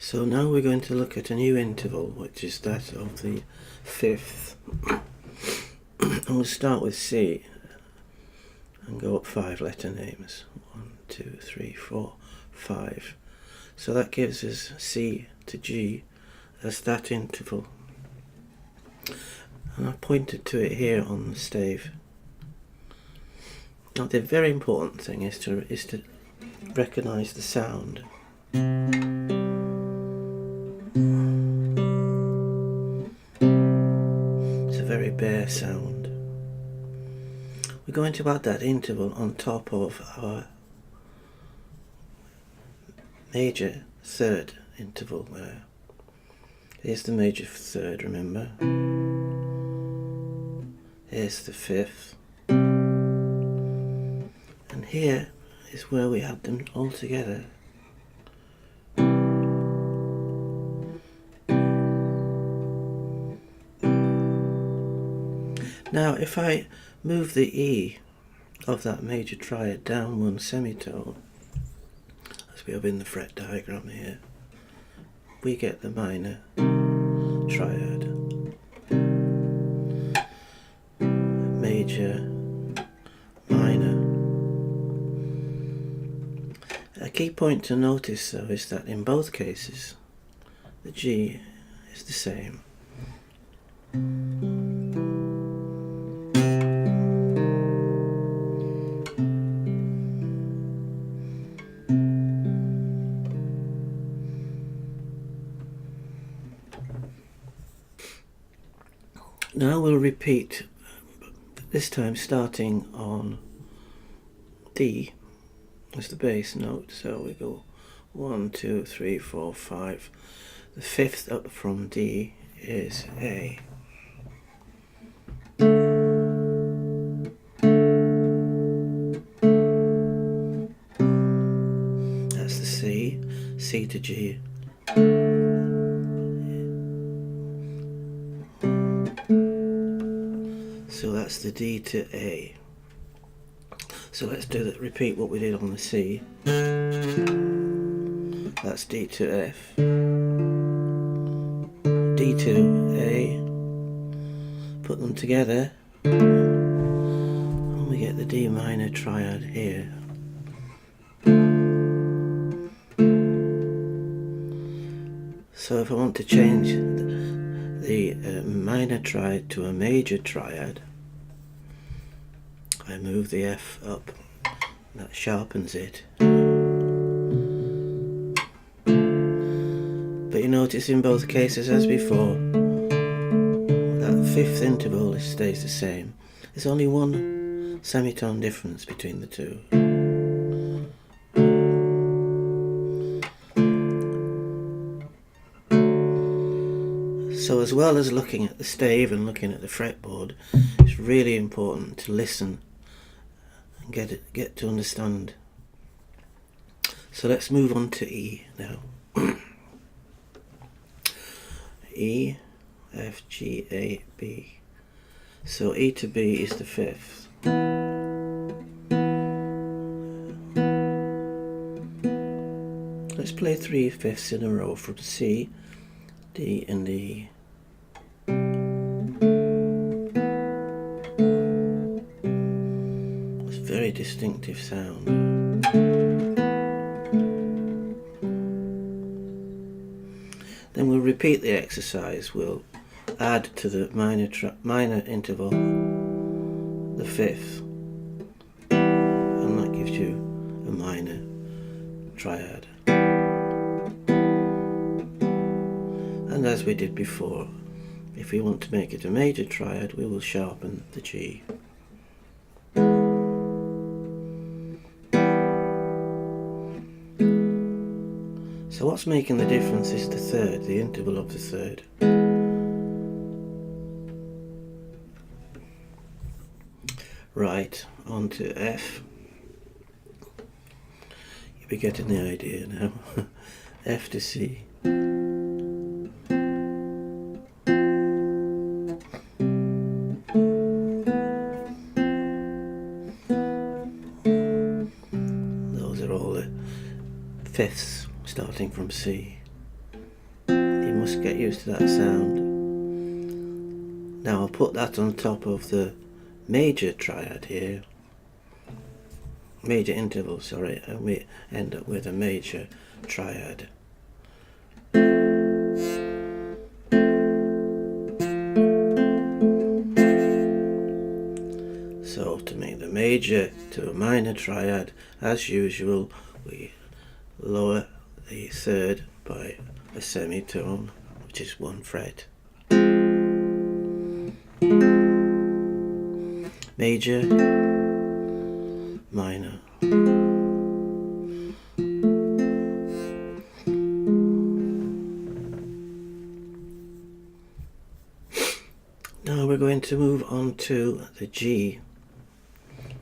So now we're going to look at a new interval, which is that of the fifth. And we'll start with C and go up 5 letter names. 1, 2, 3, 4, 5. So that gives us C to G as that interval. And I've pointed to it here on the stave. Now the very important thing is to recognise the sound. It's a very bare sound. We're going to add that interval on top of our major third interval there. Here's the major third, remember? Here's the fifth. And here is where we add them all together. Now if I move the E of that major triad down 1 semitone, as we have in the fret diagram here, we get the minor triad. Major, minor. A key point to notice though is that in both cases the G is the same. Now we'll repeat, this time starting on D as the bass note. So we go 1, 2, 3, 4, 5. The fifth up from D is A. That's the C, C to G. So that's the D to A. So let's do that. Repeat what we did on the C. That's D to F. D to A. Put them together, and we get the D minor triad here. So if I want to change the minor triad to a major triad, I move the F up, that sharpens it. But you notice in both cases as before, that fifth interval stays the same. There's only 1 semitone difference between the two. So as well as looking at the stave and looking at the fretboard, it's really important to listen and get to understand. So let's move on to E now. E, F, G, A, B. So E to B is the fifth. Let's play 3 fifths in a row from C, D and E. It's a very distinctive sound. Then we'll repeat the exercise. We'll add to the minor interval the fifth, and that gives you a minor triad. And as we did before, if we want to make it a major triad, we will sharpen the G. So what's making the difference is the third, the interval of the third. Right, on to F. You'll be getting the idea now. F to C. Those are all the fifths starting from C. just get used to that sound. Now I'll put that on top of the major triad here, major interval, sorry, and we end up with a major triad. So to make the major to a minor triad, as usual, we lower the third by a semitone, which is 1 fret. Major, minor. Now we're going to move on to the G,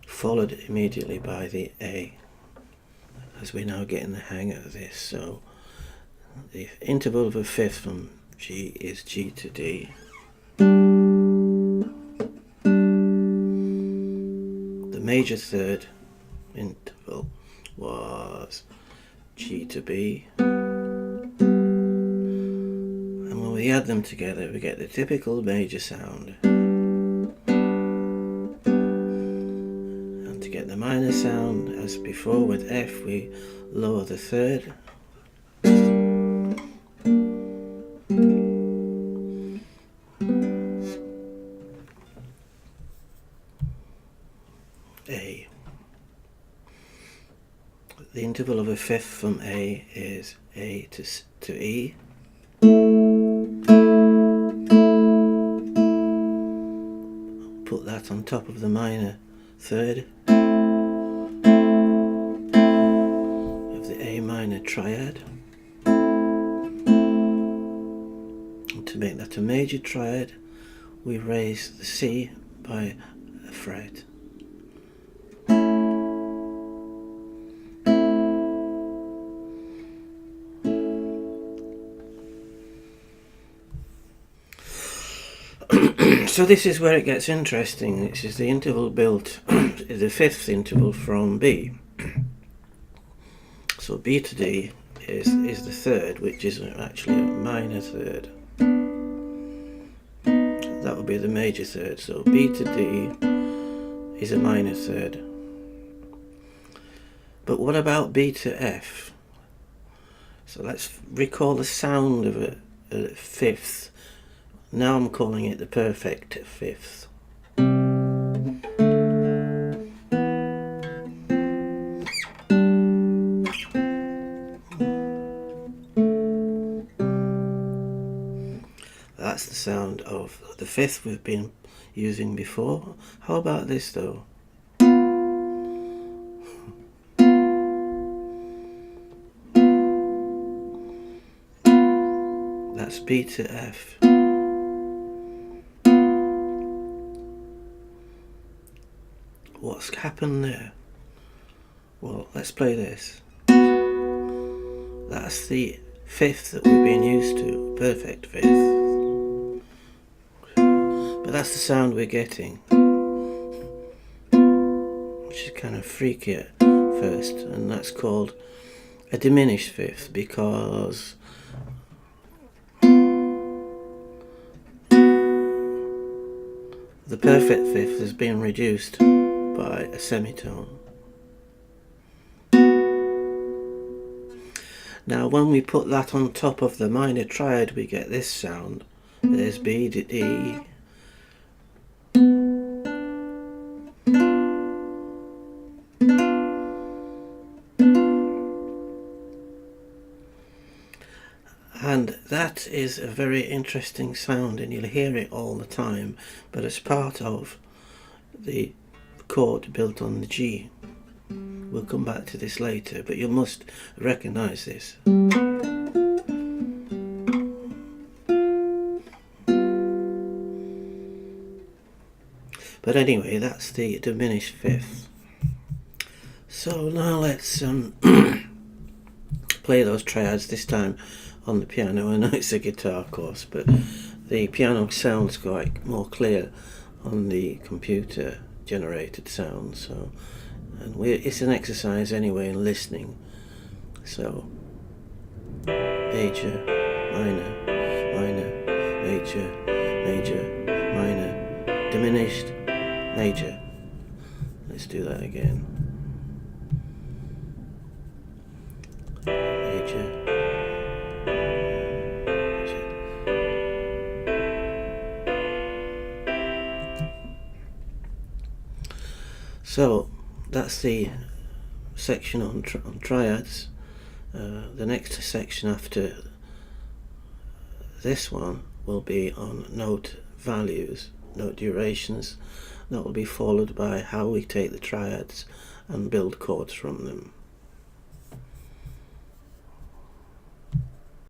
followed immediately by the A, as we're now getting the hang of this. So the interval of a fifth from G is G to D. The major third interval was G to B. And when we add them together, we get the typical major sound. And to get the minor sound, as before with F, we lower the third. A. The interval of a fifth from A is A to E. Put that on top of the minor third of the A minor triad. And to make that a major triad, we raise the C by a fret. So this is where it gets interesting. This is the interval built, the fifth interval from B. So B to D is the third, which is actually a minor third. That would be the major third. So B to D is a minor third. But what about B to F? So let's recall the sound of a fifth. Now I'm calling it the perfect fifth. That's the sound of the fifth we've been using before. How about this though? That's B to F. What's happened there? Well, let's play this. That's the fifth that we've been used to, perfect fifth. But that's the sound we're getting, which is kind of freaky at first, and that's called a diminished fifth because the perfect fifth has been reduced by a semitone. Now when we put that on top of the minor triad, we get this sound. There's B to D. And that is a very interesting sound, and you'll hear it all the time, but it's part of the chord built on the G. We'll come back to this later, but you must recognize this. But anyway, that's the diminished fifth. So now let's play those triads, this time on the piano. I know it's a guitar course, but the piano sounds quite more clear on the computer generated sound. So, and it's an exercise anyway in listening. So major, minor, major, major, minor, diminished, major. Let's do that again. Major. So that's the section on triads. The next section after this one will be on note values, note durations. That will be followed by how we take the triads and build chords from them.